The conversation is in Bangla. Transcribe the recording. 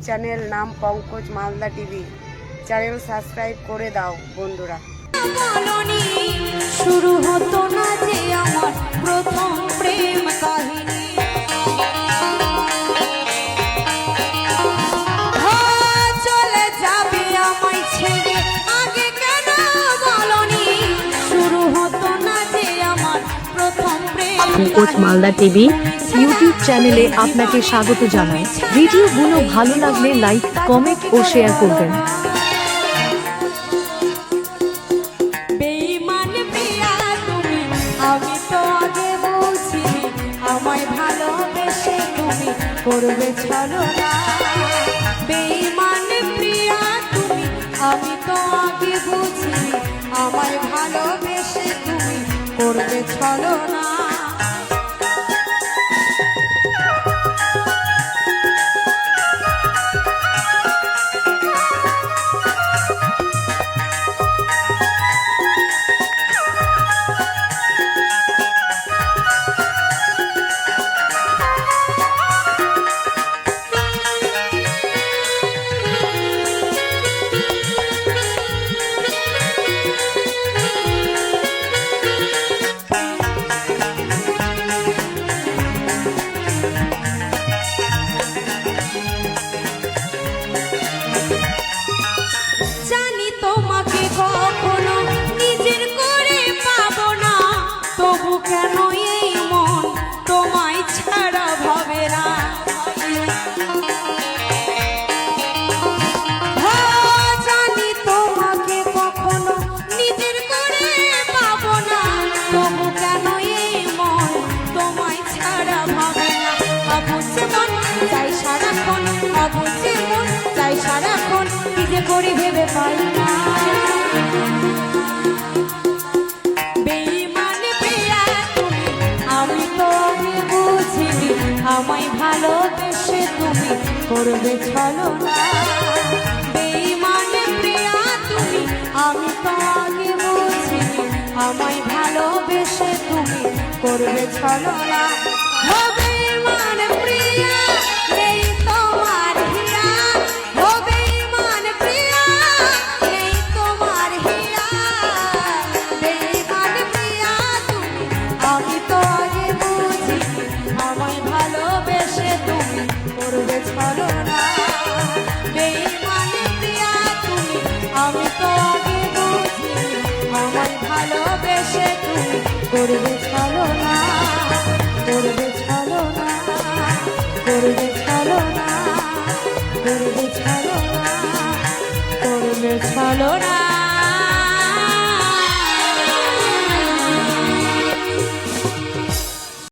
চ্যানেল নাম Pankaj Malda TV. Channel subscribe করে দাও বন্ধুরা। শুরু হতো না যে আমার প্রথম প্রেম কাহিনী, চলে যাবে আমায় ছেড়ে আগে কেন বলনি। শুরু হতো না যে আমার প্রথম প্রেম পঙ্কজ মালদা টিভি ইউটিউব চ্যানেলে আপনাকে স্বাগত জানাই। ভিডিওগুলো ভালো লাগলে লাইক, কমেন্ট ও শেয়ার করবেন। আমি তো আগে বলছি আমায় ভালোবেসে তুমি করবে ছলনা। বেঈমান প্রিয়া তুমি, আমি তো আগে বুঝি আমায় ভালোবেসে তুমি করবে ছলনা। তোমাকে কখনো নিজের করে পাবো না, তবু কেন এই মন তোমায় ছাড়া ভাবে না। জানি তোমাকে কখনো নিজের করে পাবো না, তবু কেন এই মন তোমায় ছাড়া ভাবে না। অবুঝে মন চাই সারাক্ষণ, অবুঝে মন চাই সারাক্ষণ, কি যে করি ভেবে পাই না। বেঈমান প্রিয়া তুমি, আমি তো আগে বুঝিনি আমায় ভালোবেসে তুমি করবে ছলনা। বেঈমান প্রিয়া তুমি, আমি তো আগে বুঝিনি আমায় ভালোবেসে তুমি করবে ছলনা। বেঈমান প্রিয়া নেই তোমার হিয়া, বেঈমান প্রিয়া নেই তোমার হিয়া। বেঈমান প্রিয়া তুমি, আমি তো আগে বুঝিনি আমায় ভালোবেসে তুমি করবে ছলনা। বেঈমান প্রিয়া তুমি, আমি তো আগে বুঝিনি আমায় ভালোবেসে তুমি করবে ছলনা, করবে ছলনা, করবে ছলনা, করবে ছলনা, করবে ছলনা।